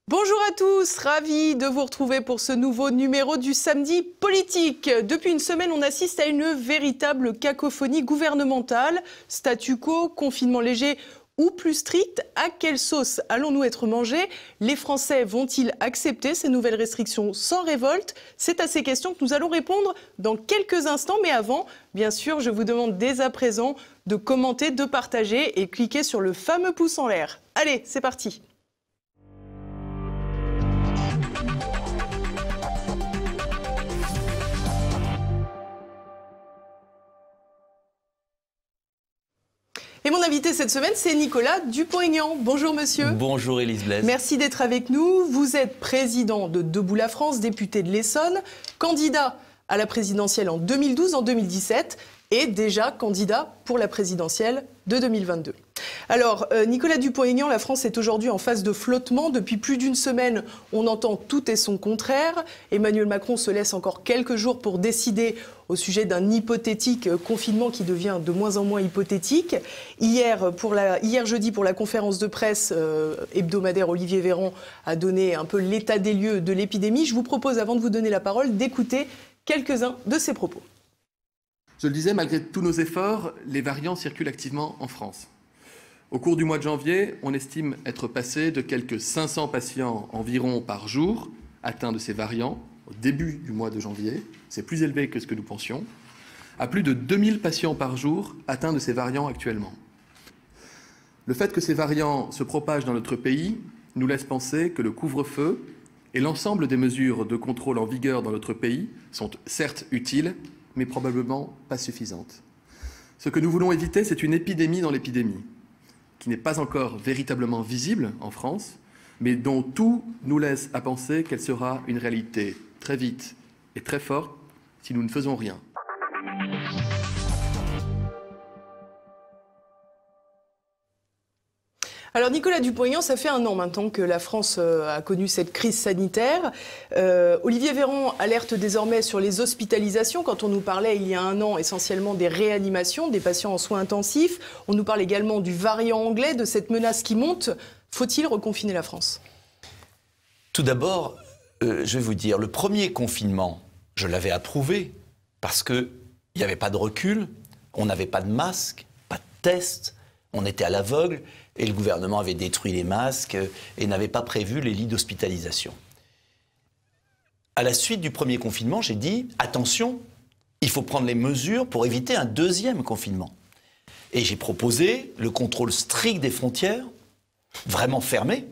Bonjour à tous, ravi de vous retrouver pour ce nouveau numéro du Samedi Politique. Depuis une semaine, on assiste à une véritable cacophonie gouvernementale. Statu quo, confinement léger ou plus strict, à quelle sauce allons-nous être mangés? Les Français vont-ils accepter ces nouvelles restrictions sans révolte? C'est à ces questions que nous allons répondre dans quelques instants. Mais avant, bien sûr, je vous demande dès à présent de commenter, de partager et cliquer sur le fameux pouce en l'air. Allez, c'est parti! Et mon invité cette semaine, c'est Nicolas Dupont-Aignan. Bonjour monsieur. Bonjour Élise Blaise. Merci d'être avec nous. Vous êtes président de Debout la France, député de l'Essonne, candidat à la présidentielle en 2012, en 2017 et déjà candidat pour la présidentielle de 2022. Alors, Nicolas Dupont-Aignan, la France est aujourd'hui en phase de flottement. Depuis plus d'une semaine, on entend tout et son contraire. Emmanuel Macron se laisse encore quelques jours pour décider au sujet d'un hypothétique confinement qui devient de moins en moins hypothétique. Hier jeudi, pour la conférence de presse hebdomadaire, Olivier Véran a donné un peu l'état des lieux de l'épidémie. Je vous propose, avant de vous donner la parole, d'écouter quelques-uns de ses propos. Je le disais, malgré tous nos efforts, les variants circulent activement en France. Au cours du mois de janvier, on estime être passé de quelques 500 patients environ par jour atteints de ces variants au début du mois de janvier, c'est plus élevé que ce que nous pensions, à plus de 2000 patients par jour atteints de ces variants actuellement. Le fait que ces variants se propagent dans notre pays nous laisse penser que le couvre-feu et l'ensemble des mesures de contrôle en vigueur dans notre pays sont certes utiles, mais probablement pas suffisantes. Ce que nous voulons éviter, c'est une épidémie dans l'épidémie, qui n'est pas encore véritablement visible en France, mais dont tout nous laisse à penser qu'elle sera une réalité très vite et très forte si nous ne faisons rien. Alors Nicolas Dupont-Aignan, ça fait un an maintenant que la France a connu cette crise sanitaire. Olivier Véran alerte désormais sur les hospitalisations. Quand on nous parlait il y a un an essentiellement des réanimations, des patients en soins intensifs, on nous parle également du variant anglais, de cette menace qui monte. Faut-il reconfiner la France? Tout d'abord, je vais vous dire, le premier confinement, je l'avais approuvé parce qu'il n'y avait pas de recul, on n'avait pas de masque, pas de test, on était à l'aveugle et le gouvernement avait détruit les masques et n'avait pas prévu les lits d'hospitalisation. À la suite du premier confinement, j'ai dit « Attention, il faut prendre les mesures pour éviter un deuxième confinement ». Et j'ai proposé le contrôle strict des frontières, vraiment fermé.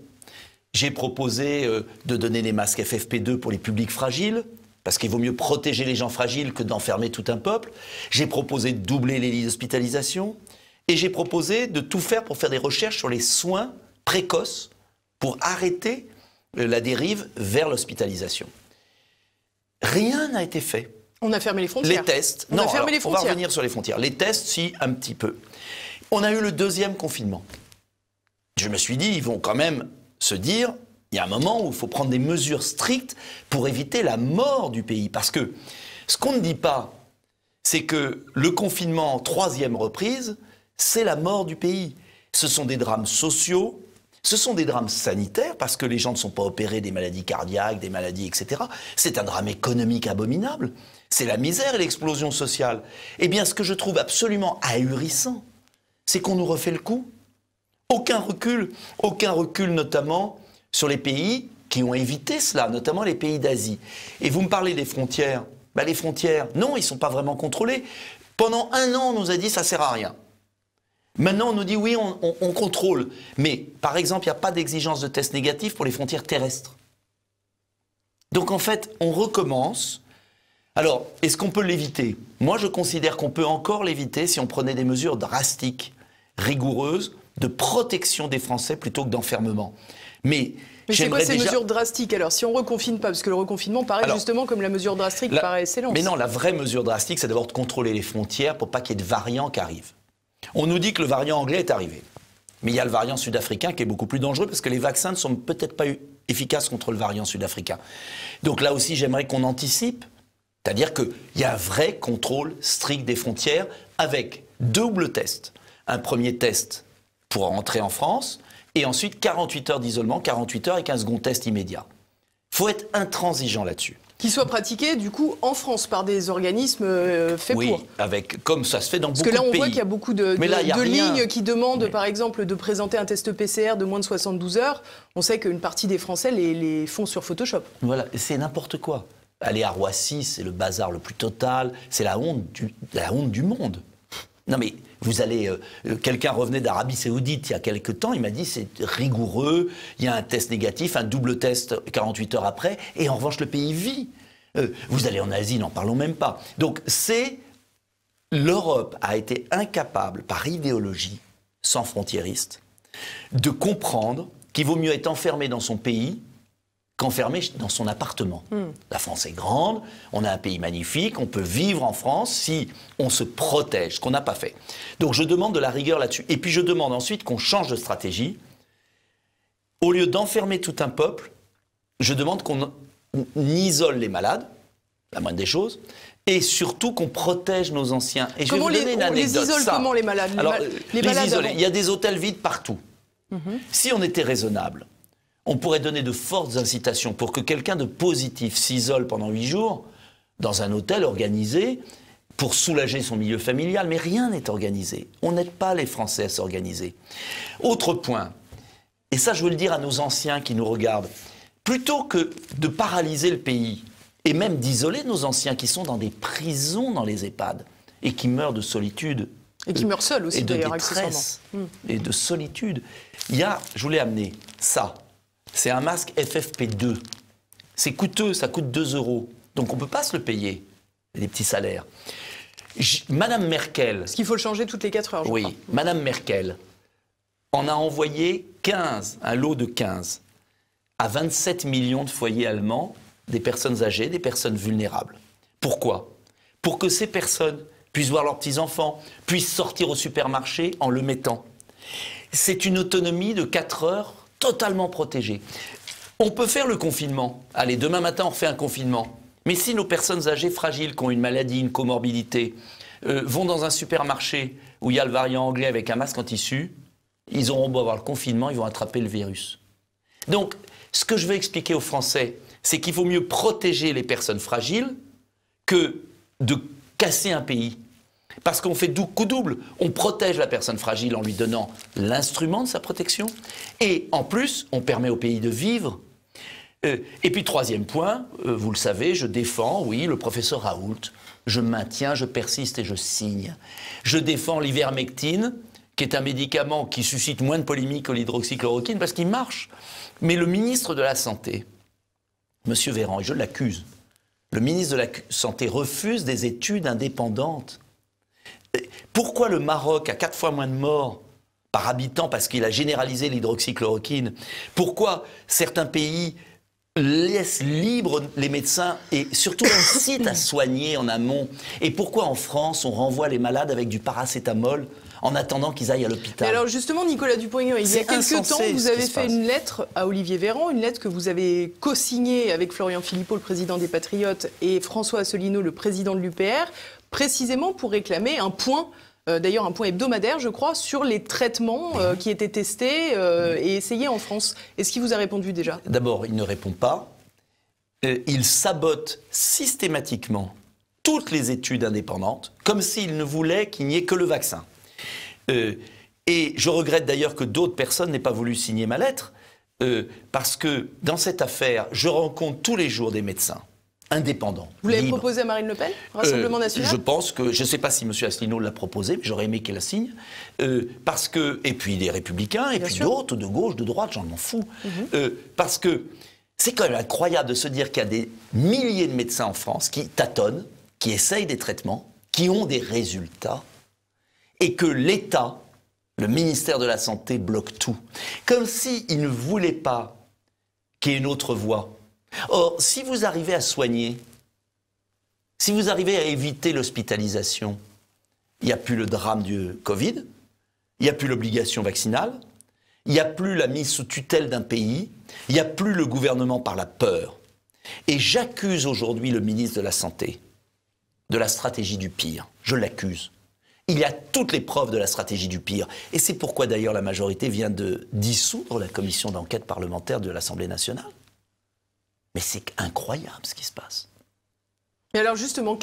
J'ai proposé de donner des masques FFP2 pour les publics fragiles, parce qu'il vaut mieux protéger les gens fragiles que d'enfermer tout un peuple. J'ai proposé de doubler les lits d'hospitalisation. Et j'ai proposé de tout faire pour faire des recherches sur les soins précoces pour arrêter la dérive vers l'hospitalisation. Rien n'a été fait. On a fermé les frontières. Les tests, on va revenir sur les frontières. Les tests, si, un petit peu. On a eu le deuxième confinement. Je me suis dit, ils vont quand même se dire, il y a un moment où il faut prendre des mesures strictes pour éviter la mort du pays. Parce que ce qu'on ne dit pas, c'est que le confinement en troisième reprise, c'est la mort du pays. Ce sont des drames sociaux, ce sont des drames sanitaires, parce que les gens ne sont pas opérés des maladies cardiaques, des maladies, etc. C'est un drame économique abominable. C'est la misère et l'explosion sociale. Eh bien, ce que je trouve absolument ahurissant, c'est qu'on nous refait le coup. Aucun recul notamment sur les pays qui ont évité cela, notamment les pays d'Asie. Et vous me parlez des frontières. Ben, les frontières, non, ils ne sont pas vraiment contrôlés. Pendant un an, on nous a dit ça ne sert à rien. Maintenant, on nous dit oui, on contrôle. Mais, par exemple, il n'y a pas d'exigence de test négatif pour les frontières terrestres. Donc, en fait, on recommence. Alors, est-ce qu'on peut l'éviter? Moi, je considère qu'on peut encore l'éviter si on prenait des mesures drastiques, rigoureuses, de protection des Français plutôt que d'enfermement. Mais c'est quoi ces mesures drastiques alors? Si on ne reconfine pas, parce que le reconfinement paraît justement comme la mesure drastique par excellence. Mais non, la vraie mesure drastique, c'est d'abord de contrôler les frontières pour pas qu'il y ait de variants qui arrivent. On nous dit que le variant anglais est arrivé. Mais il y a le variant sud-africain qui est beaucoup plus dangereux parce que les vaccins ne sont peut-être pas efficaces contre le variant sud-africain. Donc là aussi, j'aimerais qu'on anticipe. C'est-à-dire qu'il y a un vrai contrôle strict des frontières avec double test. Un premier test pour entrer en France Et ensuite, 48 heures d'isolement, 48 heures avec un second test immédiat. Il faut être intransigeant là-dessus. Qui soit pratiqué, du coup, en France, par des organismes faits oui, pour. comme ça se fait dans beaucoup de pays. Parce que là, on voit qu'il y a beaucoup de lignes qui demandent, mais... par exemple, de présenter un test PCR de moins de 72 heures. On sait qu'une partie des Français les font sur Photoshop. Voilà, c'est n'importe quoi. Aller à Roissy, c'est le bazar le plus total. C'est la honte du monde. Non mais, vous allez... quelqu'un revenait d'Arabie Saoudite il y a quelque temps, il m'a dit c'est rigoureux, il y a un test négatif, un double test 48 heures après, et en revanche le pays vit. Vous allez en Asie, n'en parlons même pas. Donc l'Europe a été incapable, par idéologie sans frontiériste, de comprendre qu'il vaut mieux être enfermé dans son pays qu'enfermé dans son appartement. La France est grande, on a un pays magnifique, on peut vivre en France si on se protège, ce qu'on n'a pas fait. Donc je demande de la rigueur là-dessus. Et puis je demande ensuite qu'on change de stratégie. Au lieu d'enfermer tout un peuple, je demande qu'on isole les malades, la moindre des choses, et surtout qu'on protège nos anciens. Et je vais vous donner une anecdote. On les isole comment, les malades? Alors, les malades isoler, il y a des hôtels vides partout. Si on était raisonnable, on pourrait donner de fortes incitations pour que quelqu'un de positif s'isole pendant 8 jours dans un hôtel organisé pour soulager son milieu familial. Mais rien n'est organisé. On n'aide pas les Français à s'organiser. Autre point, et ça je veux le dire à nos anciens qui nous regardent, plutôt que de paralyser le pays et même d'isoler nos anciens qui sont dans des prisons dans les EHPAD et qui meurent de solitude. Et qui meurent seuls aussi, et de d'ailleurs, détresse, et de solitude. Il y a, je voulais amener ça. C'est un masque FFP2. C'est coûteux, ça coûte 2 €. Donc on ne peut pas se le payer, les petits salaires. Madame Merkel... Parce qu'il faut le changer toutes les 4 heures, je crois. Oui, Madame Merkel en a envoyé 15, un lot de 15, à 27 millions de foyers allemands, des personnes âgées, des personnes vulnérables. Pourquoi? Pour que ces personnes puissent voir leurs petits-enfants, puissent sortir au supermarché en le mettant. C'est une autonomie de 4 heures totalement protégée. On peut faire le confinement. Allez, demain matin, on refait un confinement. Mais si nos personnes âgées fragiles qui ont une maladie, une comorbidité, vont dans un supermarché où il y a le variant anglais avec un masque en tissu, ils auront beau avoir le confinement, ils vont attraper le virus. Donc, ce que je veux expliquer aux Français, c'est qu'il vaut mieux protéger les personnes fragiles que de casser un pays. Parce qu'on fait coup double. On protège la personne fragile en lui donnant l'instrument de sa protection. Et en plus, on permet au pays de vivre. Et puis, troisième point, vous le savez, je défends, oui, le professeur Raoult. Je maintiens, je persiste et je signe. Je défends l'ivermectine, qui est un médicament qui suscite moins de polémique que l'hydroxychloroquine, parce qu'il marche. Mais le ministre de la Santé, M. Véran, et je l'accuse, le ministre de la Santé refuse des études indépendantes. Pourquoi le Maroc a 4 fois moins de morts par habitant parce qu'il a généralisé l'hydroxychloroquine? Pourquoi certains pays laissent libres les médecins et surtout incitent à soigner en amont? Et pourquoi en France on renvoie les malades avec du paracétamol en attendant qu'ils aillent à l'hôpital? Alors justement, Nicolas Dupont-Aignan, il y a quelques temps, vous avez fait une lettre à Olivier Véran, une lettre que vous avez co-signée avec Florian Philippot, le président des Patriotes, et François Asselineau, le président de l'UPR, précisément pour réclamer un point, d'ailleurs un point hebdomadaire, je crois, sur les traitements qui étaient testés et essayés en France. Est-ce qu'il vous a répondu déjà? D'abord, il ne répond pas. Il sabote systématiquement toutes les études indépendantes, comme s'il ne voulait qu'il n'y ait que le vaccin. Et je regrette d'ailleurs que d'autres personnes n'aient pas voulu signer ma lettre, parce que dans cette affaire, je rencontre tous les jours des médecins indépendants. Vous l'avez proposé à Marine Le Pen, Rassemblement National? Je pense que, je ne sais pas si M. Asselineau l'a proposé, mais j'aurais aimé qu'elle la signe, parce que, et puis des Républicains, et Bien puis sûr. d'autres, de gauche, de droite, j'en m'en fous, parce que c'est quand même incroyable de se dire qu'il y a des milliers de médecins en France qui tâtonnent, qui essayent des traitements, qui ont des résultats, et que l'État, le ministère de la Santé, bloque tout. Comme s'il ne voulait pas qu'il y ait une autre voie. Or, si vous arrivez à soigner, si vous arrivez à éviter l'hospitalisation, il n'y a plus le drame du Covid, il n'y a plus l'obligation vaccinale, il n'y a plus la mise sous tutelle d'un pays, il n'y a plus le gouvernement par la peur. Et j'accuse aujourd'hui le ministre de la Santé de la stratégie du pire. Je l'accuse. Il y a toutes les preuves de la stratégie du pire. Et c'est pourquoi d'ailleurs la majorité vient de dissoudre la commission d'enquête parlementaire de l'Assemblée nationale. Mais c'est incroyable ce qui se passe. Mais alors justement,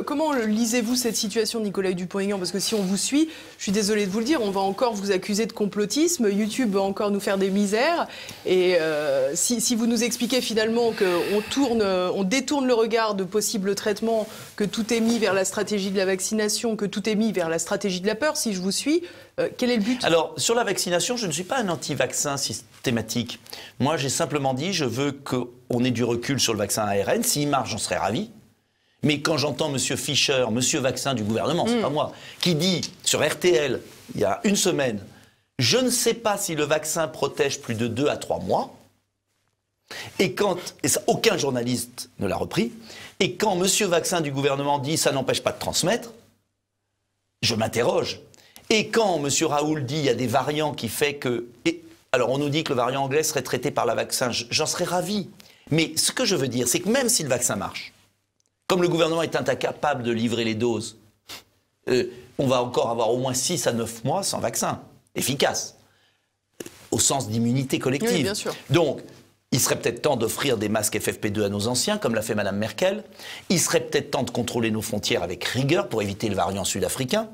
comment lisez-vous cette situation, Nicolas Dupont-Aignan? Parce que si on vous suit, je suis désolée de vous le dire, on va encore vous accuser de complotisme, YouTube va encore nous faire des misères. Et si vous nous expliquez finalement qu'on détourne le regard de possibles traitements, que tout est mis vers la stratégie de la vaccination, que tout est mis vers la stratégie de la peur, si je vous suis, quel est le but? Alors, sur la vaccination, je ne suis pas un anti-vaccin systématique. Moi, j'ai simplement dit, je veux qu'on ait du recul sur le vaccin ARN. S'il marche, j'en serais ravi. Mais quand j'entends M. Fischer, M. Vaccin du gouvernement, c'est pas moi, qui dit sur RTL, il y a une semaine, je ne sais pas si le vaccin protège plus de 2 à 3 mois, et ça, aucun journaliste ne l'a repris, et quand M. Vaccin du gouvernement dit ça n'empêche pas de transmettre, je m'interroge. Et quand M. Raoult dit il y a des variants qui fait que... alors on nous dit que le variant anglais serait traité par le vaccin, j'en serais ravi. Mais ce que je veux dire, c'est que même si le vaccin marche, comme le gouvernement est incapable de livrer les doses, on va encore avoir au moins 6 à 9 mois sans vaccin efficace, au sens d'immunité collective. Oui, bien sûr. Donc, il serait peut-être temps d'offrir des masques FFP2 à nos anciens, comme l'a fait Mme Merkel. Il serait peut-être temps de contrôler nos frontières avec rigueur pour éviter le variant sud-africain.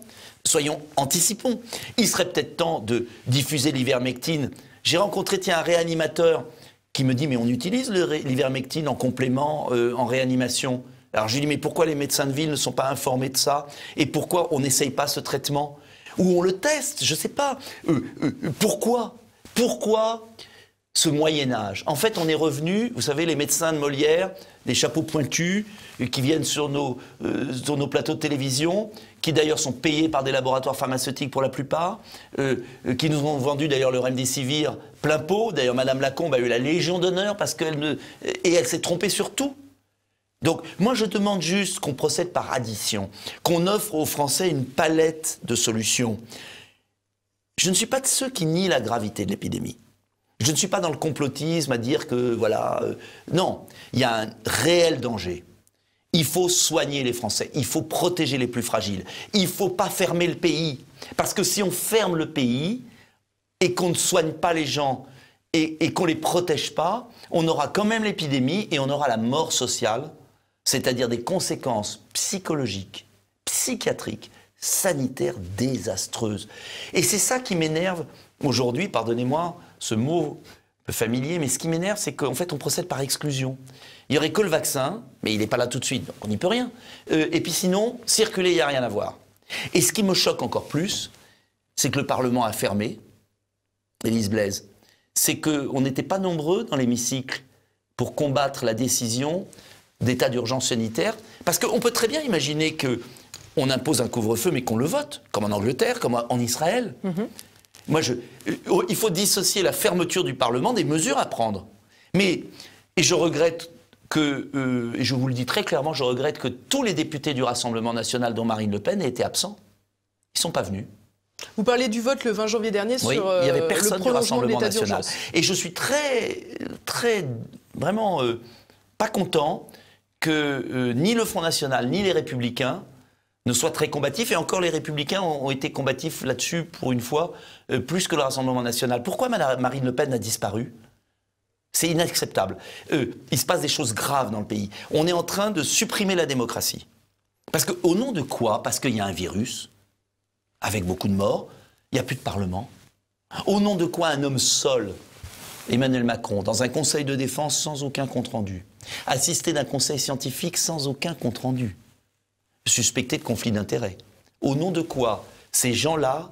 Soyons anticipons. Il serait peut-être temps de diffuser l'ivermectine. J'ai rencontré, un réanimateur qui me dit « Mais on utilise l'ivermectine en complément, en réanimation ». Alors je lui dis, mais pourquoi les médecins de ville ne sont pas informés de ça? Et pourquoi on n'essaye pas ce traitement? Ou on le teste, je ne sais pas. Pourquoi ce Moyen-Âge? En fait, on est revenu, vous savez, les médecins de Molière, des chapeaux pointus, qui viennent sur nos plateaux de télévision, qui d'ailleurs sont payés par des laboratoires pharmaceutiques pour la plupart, qui nous ont vendu d'ailleurs le remdesivir plein pot. D'ailleurs, Madame Lacombe a eu la Légion d'honneur parce qu'elle s'est trompée sur tout. Donc, moi, je demande juste qu'on procède par addition, qu'on offre aux Français une palette de solutions. Je ne suis pas de ceux qui nient la gravité de l'épidémie. Je ne suis pas dans le complotisme à dire que, voilà... non, il y a un réel danger. Il faut soigner les Français, il faut protéger les plus fragiles. Il ne faut pas fermer le pays. Parce que si on ferme le pays et qu'on ne soigne pas les gens et qu'on ne les protège pas, on aura quand même l'épidémie et on aura la mort sociale, c'est-à-dire des conséquences psychologiques, psychiatriques, sanitaires désastreuses. Et c'est ça qui m'énerve aujourd'hui, pardonnez-moi ce mot un peu familier, mais ce qui m'énerve, c'est qu'en fait on procède par exclusion. Il n'y aurait que le vaccin, mais il n'est pas là tout de suite, donc on n'y peut rien. Et puis sinon, circuler, il n'y a rien à voir. Et ce qui me choque encore plus, c'est que le Parlement a fermé, Élise Blaise, c'est qu'on n'était pas nombreux dans l'hémicycle pour combattre la décision d'état d'urgence sanitaire, parce qu'on peut très bien imaginer qu'on impose un couvre-feu, mais qu'on le vote, comme en Angleterre, comme en Israël. Moi, il faut dissocier la fermeture du Parlement des mesures à prendre. Et je regrette et je vous le dis très clairement, je regrette que tous les députés du Rassemblement national, dont Marine Le Pen, aient été absents. Ils ne sont pas venus. Vous parlez du vote le 20 janvier dernier sur il y avait personne le du prolongement de Rassemblement l'état national. d'urgence. Et je suis vraiment pas content que ni le Front National, ni les Républicains ne soient très combatifs. Et encore, les Républicains ont été combatifs là-dessus, pour une fois, plus que le Rassemblement national. Pourquoi Marine Le Pen a disparu? C'est inacceptable. Il se passe des choses graves dans le pays. On est en train de supprimer la démocratie. Parce qu'au nom de quoi? Parce qu'il y a un virus, avec beaucoup de morts, il n'y a plus de Parlement. Au nom de quoi un homme seul, Emmanuel Macron, dans un conseil de défense sans aucun compte-rendu, assisté d'un conseil scientifique sans aucun compte-rendu, suspecté de conflit d'intérêts. Au nom de quoi ces gens-là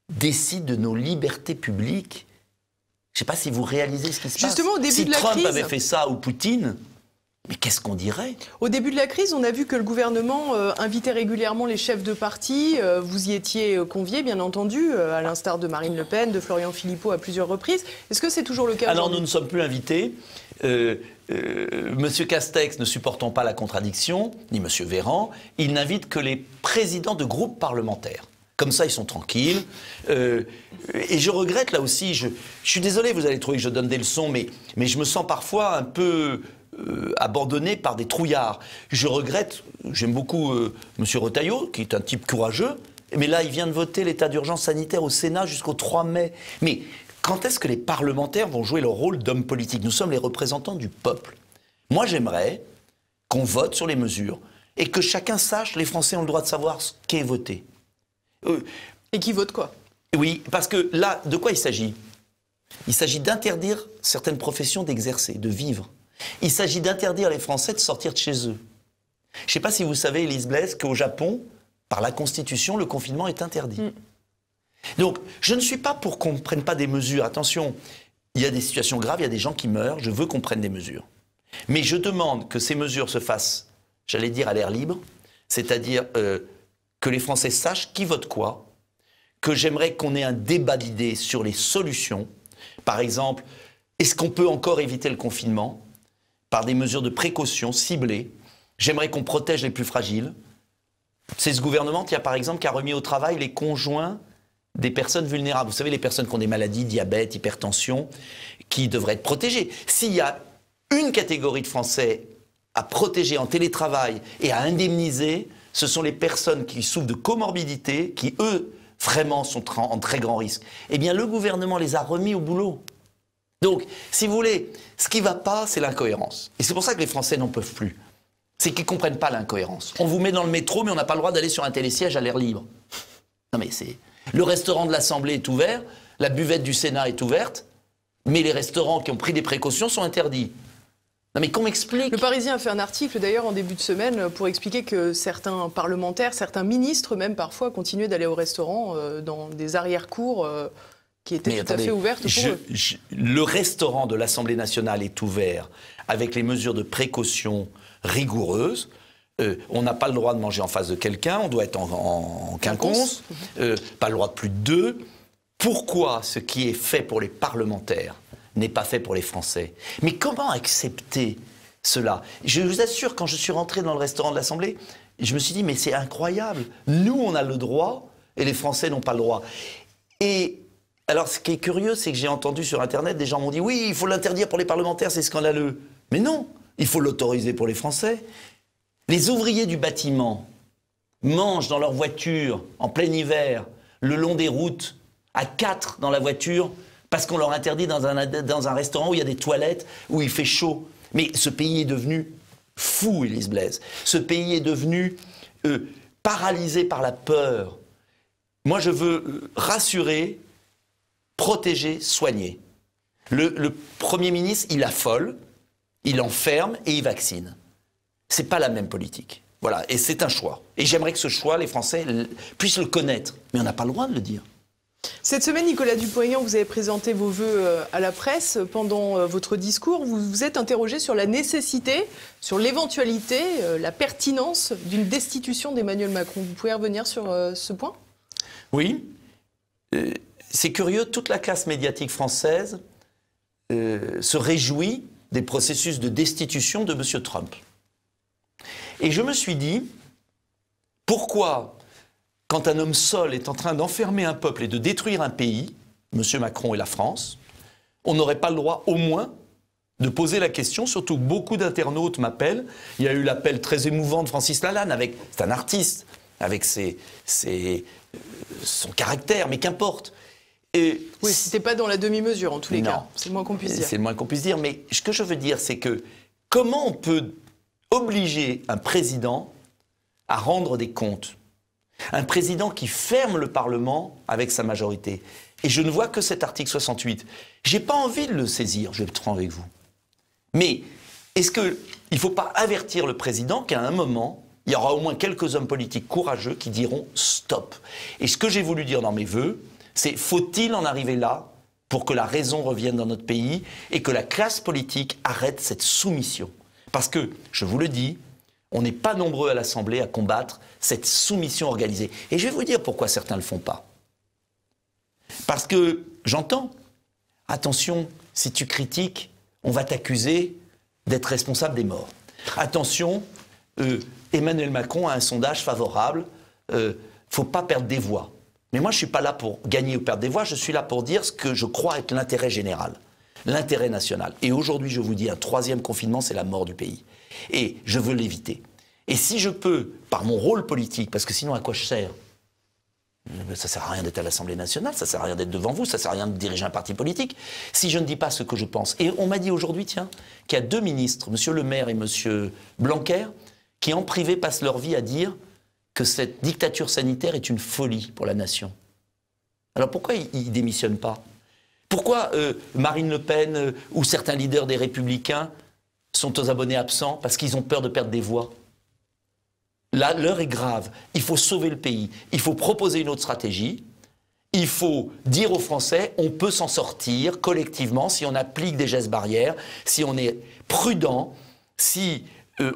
décident de nos libertés publiques? Je ne sais pas si vous réalisez ce qui se passe. Justement, au début si de la Trump crise, avait fait ça ou Poutine, mais qu'est-ce qu'on dirait? Au début de la crise, on a vu que le gouvernement invitait régulièrement les chefs de parti. Vous y étiez conviés, bien entendu, à l'instar de Marine Le Pen, de Florian Philippot à plusieurs reprises. Est-ce que c'est toujours le cas? Alors nous ne sommes plus invités. Monsieur Castex, ne supportant pas la contradiction, ni Monsieur Véran, il n'invite que les présidents de groupes parlementaires. Comme ça, ils sont tranquilles. Et je regrette, là aussi, je suis désolé, vous allez trouver que je donne des leçons, mais je me sens parfois un peu abandonné par des trouillards. Je regrette, j'aime beaucoup M. Retailleau, qui est un type courageux, Mais là, il vient de voter l'état d'urgence sanitaire au Sénat jusqu'au 3 mai. Mais quand est-ce que les parlementaires vont jouer leur rôle d'hommes politiques? Nous sommes les représentants du peuple. Moi, j'aimerais qu'on vote sur les mesures et que chacun sache, les Français ont le droit de savoir ce qui est voté. Et qui vote quoi? Oui, parce que là, de quoi il s'agit? Il s'agit d'interdire certaines professions d'exercer, de vivre. Il s'agit d'interdire les Français de sortir de chez eux. Je ne sais pas si vous savez, Élise Blaise, qu'au Japon, par la Constitution, le confinement est interdit. Donc, je ne suis pas pour qu'on ne prenne pas des mesures. Attention, il y a des situations graves, il y a des gens qui meurent, je veux qu'on prenne des mesures. Mais je demande que ces mesures se fassent, j'allais dire, à l'air libre, c'est-à-dire que les Français sachent qui vote quoi, que j'aimerais qu'on ait un débat d'idées sur les solutions. Par exemple, est-ce qu'on peut encore éviter le confinement par des mesures de précaution ciblées? J'aimerais qu'on protège les plus fragiles. C'est ce gouvernement qui a, par exemple, qui a remis au travail les conjoints des personnes vulnérables. Vous savez, les personnes qui ont des maladies, diabète, hypertension, qui devraient être protégées. S'il y a une catégorie de Français à protéger en télétravail et à indemniser, ce sont les personnes qui souffrent de comorbidité, qui, eux, vraiment sont en très grand risque. Eh bien, le gouvernement les a remis au boulot. Donc, si vous voulez, ce qui ne va pas, c'est l'incohérence. Et c'est pour ça que les Français n'en peuvent plus. C'est qu'ils ne comprennent pas l'incohérence. On vous met dans le métro, mais on n'a pas le droit d'aller sur un télésiège à l'air libre. Non mais c'est... Le restaurant de l'Assemblée est ouvert, la buvette du Sénat est ouverte, mais les restaurants qui ont pris des précautions sont interdits. Non mais qu'on m'explique. Le Parisien a fait un article d'ailleurs en début de semaine pour expliquer que certains parlementaires, certains ministres même parfois, continuaient d'aller au restaurant dans des arrière-cours qui étaient tout à fait ouvertes pour eux. Le restaurant de l'Assemblée nationale est ouvert avec les mesures de précaution rigoureuses. On n'a pas le droit de manger en face de quelqu'un, on doit être en quinconce, pas le droit de plus de 2. Pourquoi ce qui est fait pour les parlementaires n'est pas fait pour les Français? Mais comment accepter cela? Je vous assure, quand je suis rentré dans le restaurant de l'Assemblée, je me suis dit, mais c'est incroyable. Nous, on a le droit et les Français n'ont pas le droit. Et alors, ce qui est curieux, c'est que j'ai entendu sur Internet, des gens m'ont dit, oui, il faut l'interdire pour les parlementaires, c'est scandaleux. Mais non, il faut l'autoriser pour les Français. Les ouvriers du bâtiment mangent dans leur voiture, en plein hiver, le long des routes, à 4 dans la voiture, parce qu'on leur interdit dans un restaurant où il y a des toilettes, où il fait chaud. Mais ce pays est devenu fou, Élise Blaise. Ce pays est devenu paralysé par la peur. Moi, je veux rassurer, protéger, soigner. Le Premier ministre, il affole, il enferme et il vaccine. C'est pas la même politique. Voilà, et c'est un choix. Et j'aimerais que ce choix, les Français puissent le connaître. Mais on n'a pas le droit de le dire. Cette semaine, Nicolas Dupont-Aignan, vous avez présenté vos vœux à la presse. Pendant votre discours, vous vous êtes interrogé sur la nécessité, sur l'éventualité, la pertinence d'une destitution d'Emmanuel Macron. Vous pouvez revenir sur ce point? Oui. C'est curieux, toute la classe médiatique française se réjouit des processus de destitution de M. Trump. Et je me suis dit, pourquoi, quand un homme seul est en train d'enfermer un peuple et de détruire un pays, M. Macron et la France, on n'aurait pas le droit, au moins, de poser la question, surtout beaucoup d'internautes m'appellent. Il y a eu l'appel très émouvant de Francis Lalanne, c'est un artiste, avec son caractère, mais qu'importe. Oui, c'était pas dans la demi-mesure, en tous les cas. C'est le moins qu'on puisse dire. C'est le moins qu'on puisse dire, mais ce que je veux dire, c'est que comment on peut obliger un président à rendre des comptes? Un président qui ferme le Parlement avec sa majorité. Et je ne vois que cet article 68. J'ai pas envie de le saisir, je vais être franc avec vous. Mais est-ce qu'il ne faut pas avertir le président qu'à un moment, il y aura au moins quelques hommes politiques courageux qui diront stop? Et ce que j'ai voulu dire dans mes vœux, c'est faut-il en arriver là pour que la raison revienne dans notre pays et que la classe politique arrête cette soumission? Parce que, je vous le dis, on n'est pas nombreux à l'Assemblée à combattre cette soumission organisée. Et je vais vous dire pourquoi certains ne le font pas. Parce que j'entends, attention, si tu critiques, on va t'accuser d'être responsable des morts. Attention, Emmanuel Macron a un sondage favorable, faut pas perdre des voix. Mais moi, je ne suis pas là pour gagner ou perdre des voix, je suis là pour dire ce que je crois être l'intérêt général, l'intérêt national. Et aujourd'hui, je vous dis, un 3e confinement, c'est la mort du pays. Et je veux l'éviter. Et si je peux, par mon rôle politique, parce que sinon, à quoi je sers? Ça ne sert à rien d'être à l'Assemblée nationale, ça ne sert à rien d'être devant vous, ça ne sert à rien de diriger un parti politique. Si je ne dis pas ce que je pense. Et on m'a dit aujourd'hui, tiens, qu'il y a 2 ministres, M. Le Maire et M. Blanquer, qui en privé passent leur vie à dire que cette dictature sanitaire est une folie pour la nation. Alors pourquoi ils ne démissionnent pas? Pourquoi Marine Le Pen ou certains leaders des Républicains sont aux abonnés absents? Parce qu'ils ont peur de perdre des voix. Là, l'heure est grave. Il faut sauver le pays. Il faut proposer une autre stratégie. Il faut dire aux Français, on peut s'en sortir collectivement si on applique des gestes barrières, si on est prudent, si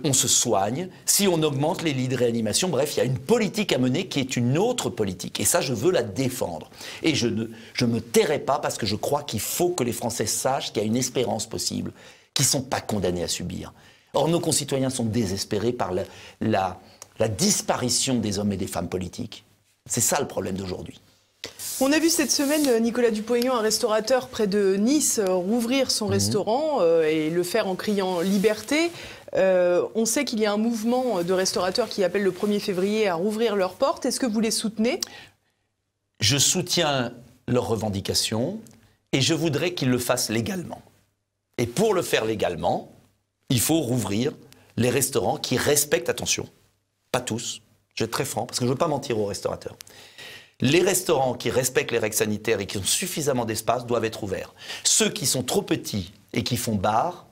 on se soigne, si on augmente les lits de réanimation. Bref, il y a une politique à mener qui est une autre politique. Et ça, je veux la défendre. Et je ne me tairai pas parce que je crois qu'il faut que les Français sachent qu'il y a une espérance possible, qu'ils ne sont pas condamnés à subir. Or, nos concitoyens sont désespérés par la disparition des hommes et des femmes politiques. C'est ça le problème d'aujourd'hui. On a vu cette semaine Nicolas Dupont-Aignan, un restaurateur près de Nice, rouvrir son restaurant et le faire en criant « Liberté ». On sait qu'il y a un mouvement de restaurateurs qui appelle le 1er février à rouvrir leurs portes. Est-ce que vous les soutenez? Je soutiens leurs revendications et je voudrais qu'ils le fassent légalement. Et pour le faire légalement, il faut rouvrir les restaurants qui respectent, attention, pas tous, je vais être très franc, parce que je ne veux pas mentir aux restaurateurs. Les restaurants qui respectent les règles sanitaires et qui ont suffisamment d'espace doivent être ouverts. Ceux qui sont trop petits et qui font bar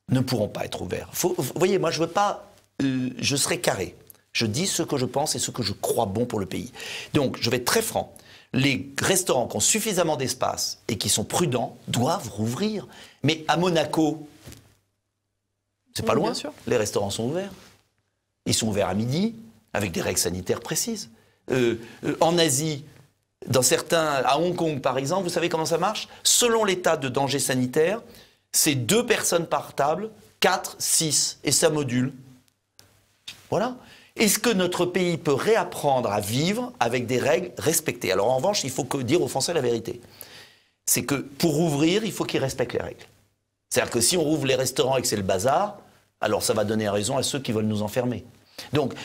ne pourront pas être ouverts. Vous voyez, moi je veux pas, je serai carré. Je dis ce que je pense et ce que je crois bon pour le pays. Donc je vais être très franc. Les restaurants qui ont suffisamment d'espace et qui sont prudents doivent rouvrir. Mais à Monaco, c'est pas loin. Les restaurants sont ouverts. Ils sont ouverts à midi, avec des règles sanitaires précises. En Asie, dans certains, à Hong Kong par exemple, vous savez comment ça marche? Selon l'état de danger sanitaire, c'est 2 personnes par table, 4, 6, et ça module. Voilà. Est-ce que notre pays peut réapprendre à vivre avec des règles respectées? Alors en revanche, il faut dire aux Français la vérité. C'est que pour ouvrir, il faut qu'ils respectent les règles. C'est-à-dire que si on rouvre les restaurants et que c'est le bazar, alors ça va donner raison à ceux qui veulent nous enfermer. Donc,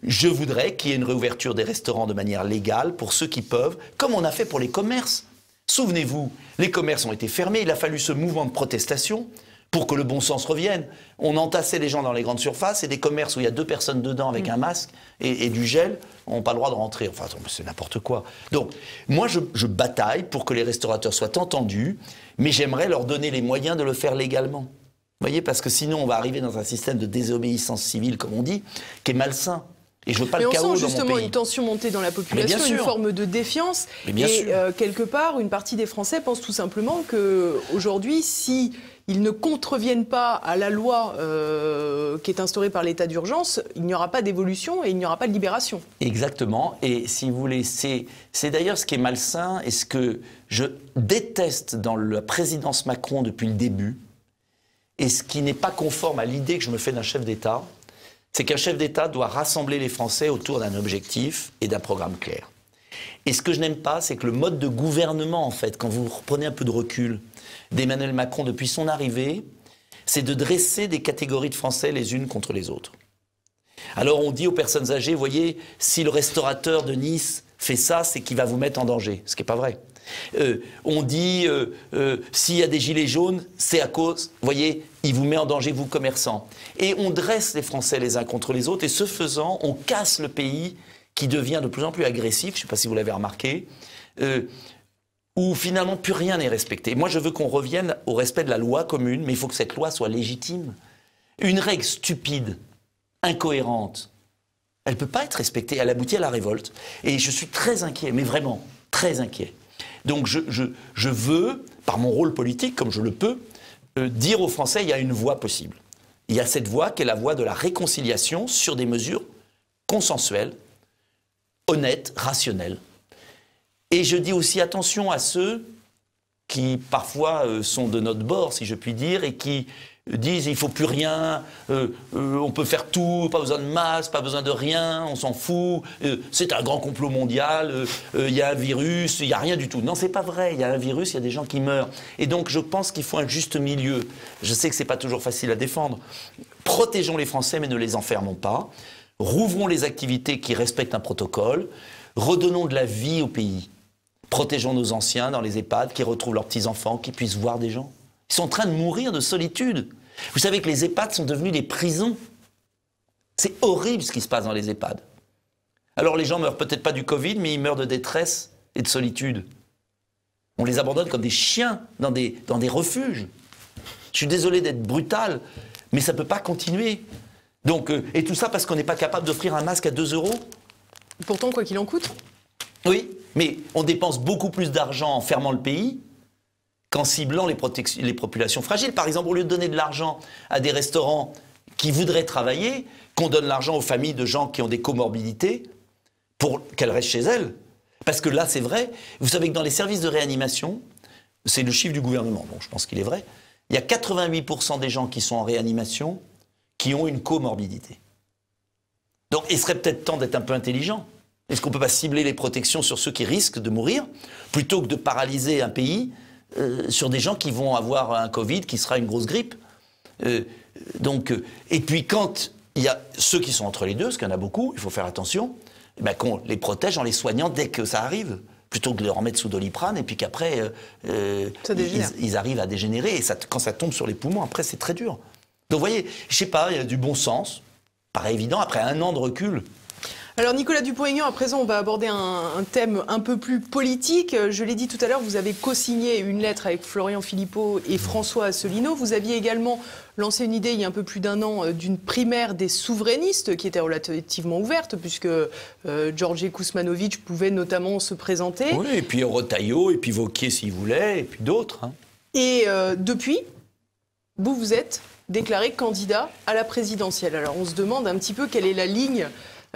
je voudrais qu'il y ait une réouverture des restaurants de manière légale pour ceux qui peuvent, comme on a fait pour les commerces. Souvenez-vous, les commerces ont été fermés, il a fallu ce mouvement de protestation pour que le bon sens revienne. On entassait les gens dans les grandes surfaces et des commerces où il y a 2 personnes dedans avec un masque et du gel n'ont pas le droit de rentrer. Enfin, c'est n'importe quoi. Donc, moi, je bataille pour que les restaurateurs soient entendus, mais j'aimerais leur donner les moyens de le faire légalement. Vous voyez, parce que sinon, on va arriver dans un système de désobéissance civile, comme on dit, qui est malsain. Et je veux pas le chaos dans mon pays. On sent justement une tension monter dans la population, une forme de défiance. Et quelque part, une partie des Français pense tout simplement qu'aujourd'hui, si ils ne contreviennent pas à la loi qui est instaurée par l'état d'urgence, il n'y aura pas d'évolution et il n'y aura pas de libération. Exactement. Et si vous voulez, c'est d'ailleurs ce qui est malsain et ce que je déteste dans la présidence Macron depuis le début, et ce qui n'est pas conforme à l'idée que je me fais d'un chef d'État, c'est qu'un chef d'État doit rassembler les Français autour d'un objectif et d'un programme clair. Et ce que je n'aime pas, c'est que le mode de gouvernement, en fait, quand vous reprenez un peu de recul d'Emmanuel Macron depuis son arrivée, c'est de dresser des catégories de Français les unes contre les autres. Alors on dit aux personnes âgées, vous voyez, si le restaurateur de Nice fait ça, c'est qu'il va vous mettre en danger, ce qui n'est pas vrai. On dit, s'il y a des gilets jaunes, c'est à cause, vous voyez, il vous met en danger, vous commerçants. Et on dresse les Français les uns contre les autres, et ce faisant, on casse le pays qui devient de plus en plus agressif, je ne sais pas si vous l'avez remarqué, où finalement plus rien n'est respecté. Moi, je veux qu'on revienne au respect de la loi commune, mais il faut que cette loi soit légitime. Une règle stupide, incohérente, elle ne peut pas être respectée, elle aboutit à la révolte. Et je suis très inquiet, mais vraiment très inquiet. Donc je veux, par mon rôle politique, comme je le peux, dire aux Français il y a une voie possible. Il y a cette voie qui est la voie de la réconciliation sur des mesures consensuelles, honnêtes, rationnelles. Et je dis aussi attention à ceux qui parfois sont de notre bord, si je puis dire, et qui disent il ne faut plus rien, on peut faire tout, pas besoin de masque, pas besoin de rien, on s'en fout, c'est un grand complot mondial, il y a un virus, il n'y a rien du tout. Non, c'est pas vrai, il y a un virus, il y a des gens qui meurent. Et donc je pense qu'il faut un juste milieu. Je sais que ce n'est pas toujours facile à défendre. Protégeons les Français, mais ne les enfermons pas. Rouvrons les activités qui respectent un protocole. redonnons de la vie au pays. Protégeons nos anciens dans les EHPAD, qui retrouvent leurs petits-enfants, qui puissent voir des gens. Ils sont en train de mourir de solitude. Vous savez que les EHPAD sont devenus des prisons. C'est horrible ce qui se passe dans les EHPAD. Alors les gens meurent peut-être pas du Covid, mais ils meurent de détresse et de solitude. On les abandonne comme des chiens dans des refuges. Je suis désolé d'être brutal, mais ça ne peut pas continuer. Donc, et tout ça parce qu'on n'est pas capable d'offrir un masque à 2 €. Pourtant, quoi qu'il en coûte. Oui, mais on dépense beaucoup plus d'argent en fermant le pays qu'en ciblant les populations fragiles. Par exemple, au lieu de donner de l'argent à des restaurants qui voudraient travailler, qu'on donne l'argent aux familles de gens qui ont des comorbidités pour qu'elles restent chez elles. Parce que là, c'est vrai, vous savez que dans les services de réanimation, c'est le chiffre du gouvernement, donc je pense qu'il est vrai, il y a 88% des gens qui sont en réanimation qui ont une comorbidité. Donc il serait peut-être temps d'être un peu intelligent. Est-ce qu'on ne peut pas cibler les protections sur ceux qui risquent de mourir, plutôt que de paralyser un pays sur des gens qui vont avoir un Covid qui sera une grosse grippe et puis quand il y a ceux qui sont entre les deux, parce qu'il y en a beaucoup, il faut faire attention, qu'on les protège en les soignant dès que ça arrive, plutôt que de les remettre sous Doliprane, et puis qu'après, ils arrivent à dégénérer, et quand ça tombe sur les poumons, après c'est très dur. Donc vous voyez, je ne sais pas, il y a du bon sens, paraît évident, après 1 an de recul. Alors Nicolas Dupont-Aignan, à présent on va aborder un thème un peu plus politique. Je l'ai dit tout à l'heure, vous avez co-signé une lettre avec Florian Philippot et François Asselineau. Vous aviez également lancé une idée il y a un peu plus d'1 an d'une primaire des souverainistes qui était relativement ouverte puisque Georges Kousmanovic pouvait notamment se présenter. Oui, et puis Retailleau, et puis Wauquiez s'il voulait, et puis d'autres. Hein. Et depuis, vous êtes déclaré candidat à la présidentielle. Alors on se demande un petit peu quelle est la ligne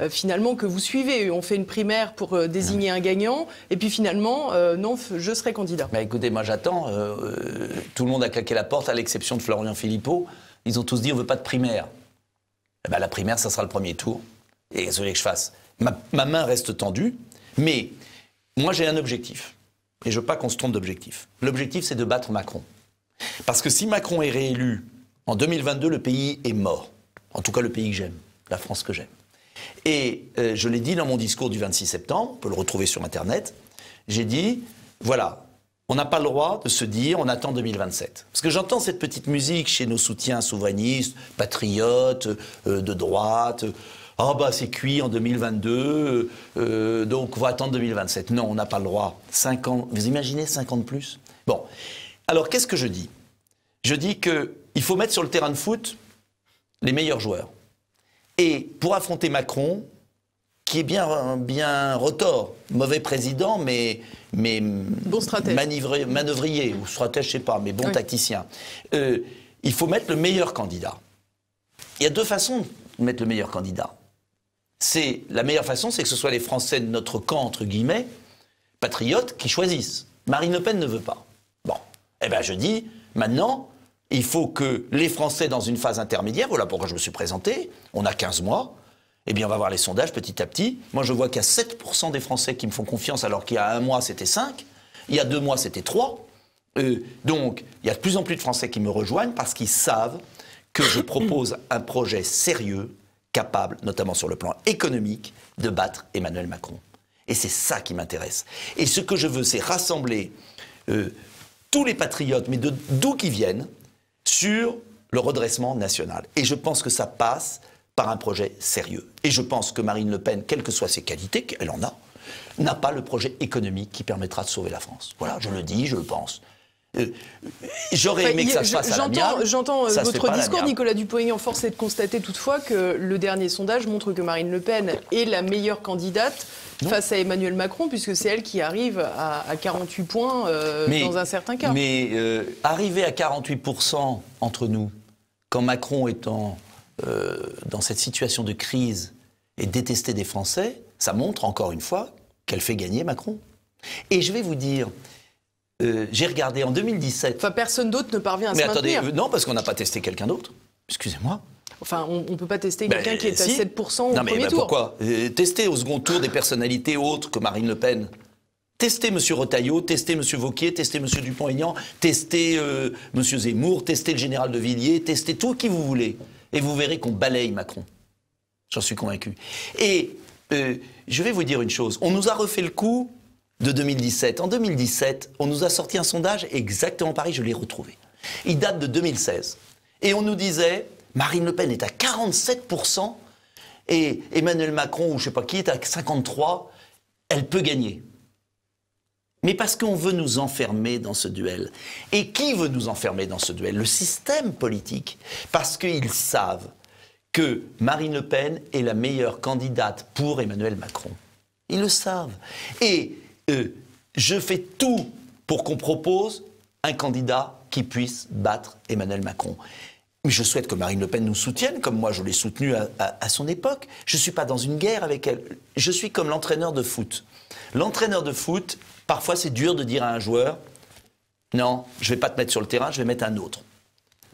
finalement que vous suivez. On fait une primaire pour désigner un gagnant et puis finalement, non, je serai candidat. Écoutez, moi j'attends. Tout le monde a claqué la porte à l'exception de Florian Philippot. Ils ont tous dit on veut pas de primaire. La primaire, ça sera le premier tour. Et qu'est-ce que vous voulez que je fasse ? Ma main reste tendue, mais moi j'ai un objectif. Et je veux pas qu'on se trompe d'objectif. L'objectif, c'est de battre Macron. Parce que si Macron est réélu en 2022, le pays est mort. En tout cas, le pays que j'aime, la France que j'aime. Et je l'ai dit dans mon discours du 26 septembre, on peut le retrouver sur Internet, j'ai dit, voilà, on n'a pas le droit de se dire on attend 2027. Parce que j'entends cette petite musique chez nos soutiens souverainistes, patriotes, de droite, ah bah c'est cuit en 2022, donc on va attendre 2027. Non, on n'a pas le droit. 5 ans, vous imaginez 5 ans de plus ? Bon, alors qu'est-ce que je dis ? Je dis qu'il faut mettre sur le terrain de foot les meilleurs joueurs. Et pour affronter Macron, qui est bien retors, mauvais président, mais bon stratège. Manœuvrier, ou stratège, je ne sais pas, mais bon tacticien, il faut mettre le meilleur candidat. Il y a 2 façons de mettre le meilleur candidat. La meilleure façon, c'est que ce soit les Français de notre camp, entre guillemets, patriotes, qui choisissent. Marine Le Pen ne veut pas. Bon, je dis, maintenant, il faut que les Français, dans une phase intermédiaire, voilà pourquoi je me suis présenté, on a 15 mois, on va voir les sondages petit à petit. Moi, je vois qu'il y a 7% des Français qui me font confiance, alors qu'il y a 1 mois, c'était 5. Il y a 2 mois, c'était 3. Donc, il y a de plus en plus de Français qui me rejoignent parce qu'ils savent que je propose un projet sérieux, capable, notamment sur le plan économique, de battre Emmanuel Macron. Et c'est ça qui m'intéresse. Et ce que je veux, c'est rassembler tous les patriotes, mais d'où qu'ils viennent, sur le redressement national. Et je pense que ça passe par un projet sérieux. Et je pense que Marine Le Pen, quelles que soient ses qualités, qu'elle en a, n'a pas le projet économique qui permettra de sauver la France. Voilà, je le dis, je le pense. J'aurais aimé que ça se fasse à l'amiable. J'entends votre discours, Nicolas Dupont-Aignan. Force est de constater toutefois que le dernier sondage montre que Marine Le Pen est la meilleure candidate face à Emmanuel Macron, puisque c'est elle qui arrive à 48 points dans un certain cas. Mais arriver à 48% entre nous, quand Macron est dans cette situation de crise et détesté des Français, ça montre encore une fois qu'elle fait gagner Macron. Et je vais vous dire... j'ai regardé en 2017... Enfin, personne d'autre ne parvient à se maintenir. Mais attendez, non, parce qu'on n'a pas testé quelqu'un d'autre. Excusez-moi. Enfin, on ne peut pas tester quelqu'un qui est à 7% au premier tour. Pourquoi tester au second tour des personnalités autres que Marine Le Pen. Testez M. Retailleau, testez M. Wauquiez, testez M. Dupont-Aignan, testez M. Zemmour, testez le général de Villiers, testez tout qui vous voulez. Et vous verrez qu'on balaye Macron. J'en suis convaincu. Et je vais vous dire une chose. On nous a refait le coup de 2017. En 2017, on nous a sorti un sondage exactement pareil, je l'ai retrouvé. Il date de 2016. Et on nous disait, Marine Le Pen est à 47% et Emmanuel Macron, ou je ne sais pas qui, est à 53%, elle peut gagner. Mais parce qu'on veut nous enfermer dans ce duel. Et qui veut nous enfermer dans ce duel? Le système politique. Parce qu'ils savent que Marine Le Pen est la meilleure candidate pour Emmanuel Macron. Ils le savent. Et je fais tout pour qu'on propose un candidat qui puisse battre Emmanuel Macron. Mais je souhaite que Marine Le Pen nous soutienne, comme moi je l'ai soutenue à son époque. Je ne suis pas dans une guerre avec elle. Je suis comme l'entraîneur de foot. L'entraîneur de foot, parfois c'est dur de dire à un joueur « Non, je ne vais pas te mettre sur le terrain, je vais mettre un autre. »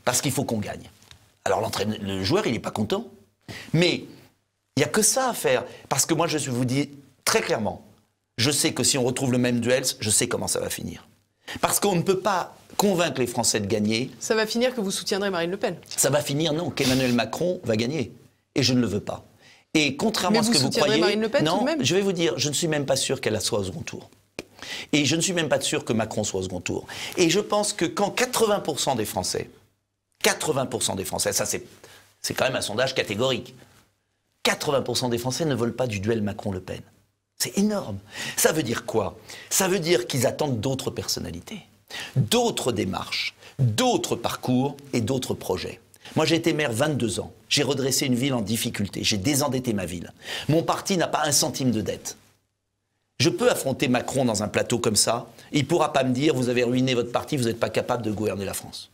Parce qu'il faut qu'on gagne. Alors le joueur, il n'est pas content. Mais il n'y a que ça à faire. Parce que moi, je vous dis très clairement, je sais que si on retrouve le même duel, je sais comment ça va finir. Parce qu'on ne peut pas convaincre les Français de gagner. Ça va finir que vous soutiendrez Marine Le Pen. Ça va finir, non, qu'Emmanuel Macron va gagner. Et je ne le veux pas. Et contrairement à ce que vous croyez... Marine Le Pen, non, tout de même. Je vais vous dire, je ne suis même pas sûr qu'elle soit au second tour. Et je ne suis même pas sûr que Macron soit au second tour. Et je pense que quand 80% des Français, ça c'est quand même un sondage catégorique, 80% des Français ne veulent pas du duel Macron-Le Pen. C'est énorme. Ça veut dire quoi? Ça veut dire qu'ils attendent d'autres personnalités, d'autres démarches, d'autres parcours et d'autres projets. Moi, j'ai été maire 22 ans. J'ai redressé une ville en difficulté. J'ai désendetté ma ville. Mon parti n'a pas un centime de dette. Je peux affronter Macron dans un plateau comme ça. Il ne pourra pas me dire « Vous avez ruiné votre parti, vous n'êtes pas capable de gouverner la France ».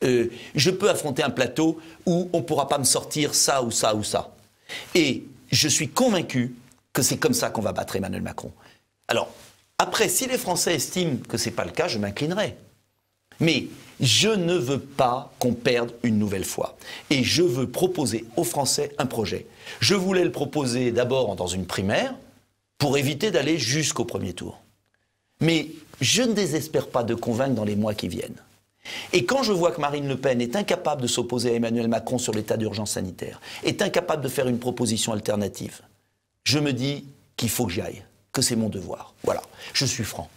Je peux affronter un plateau où on ne pourra pas me sortir ça ou ça ou ça. Et je suis convaincu que c'est comme ça qu'on va battre Emmanuel Macron. Alors, après, si les Français estiment que ce n'est pas le cas, je m'inclinerai. Mais je ne veux pas qu'on perde une nouvelle fois. Et je veux proposer aux Français un projet. Je voulais le proposer d'abord dans une primaire pour éviter d'aller jusqu'au premier tour. Mais je ne désespère pas de convaincre dans les mois qui viennent. Et quand je vois que Marine Le Pen est incapable de s'opposer à Emmanuel Macron sur l'état d'urgence sanitaire, est incapable de faire une proposition alternative, je me dis qu'il faut que j'y aille, que c'est mon devoir. Voilà, je suis franc.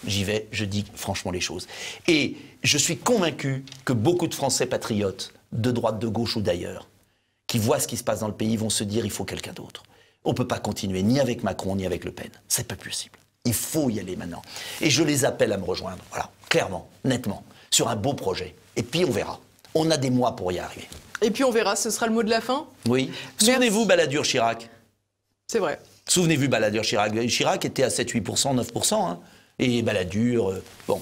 J'y vais, je dis franchement les choses. Et je suis convaincu que beaucoup de Français patriotes, de droite, de gauche ou d'ailleurs, qui voient ce qui se passe dans le pays, vont se dire il faut quelqu'un d'autre. On ne peut pas continuer ni avec Macron ni avec Le Pen. C'est pas possible. Il faut y aller maintenant. Et je les appelle à me rejoindre. Voilà, clairement, nettement, sur un beau projet. Et puis on verra. On a des mois pour y arriver. Et puis on verra, ce sera le mot de la fin. Oui. Souvenez-vous, Balladur-Chirac. C'est vrai. Souvenez-vous, Balladur-Chirac. Chirac était à 7-8%, 9%. Hein. Et Balladur, bon.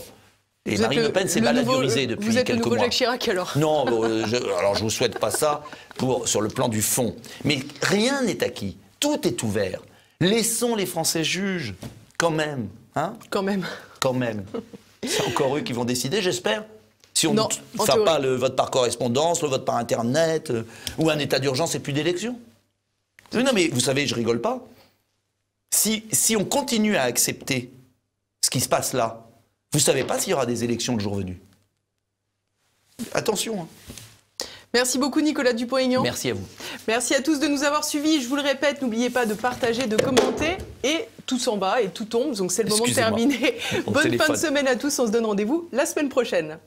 Et Marine Le Pen s'est balladurisée depuis quelques mois. Vous êtes le nouveau Jacques Chirac, alors? Non, alors je ne vous souhaite pas ça sur le plan du fond. Mais rien n'est acquis. Tout est ouvert. Laissons les Français juges, quand même. Hein? Quand même. Quand même. C'est encore eux qui vont décider, j'espère. Si on ne fait pas le vote par correspondance, le vote par Internet, ou un état d'urgence et plus d'élection. Non, mais vous savez, je rigole pas. Si on continue à accepter ce qui se passe là, vous ne savez pas s'il y aura des élections le jour venu. Attention. Hein. Merci beaucoup Nicolas Dupont-Aignan. Merci à vous. Merci à tous de nous avoir suivis. Je vous le répète, n'oubliez pas de partager, de commenter. Et tout s'en va et tout tombe, donc c'est le moment de terminer. Bonne fin de semaine à tous, on se donne rendez-vous la semaine prochaine.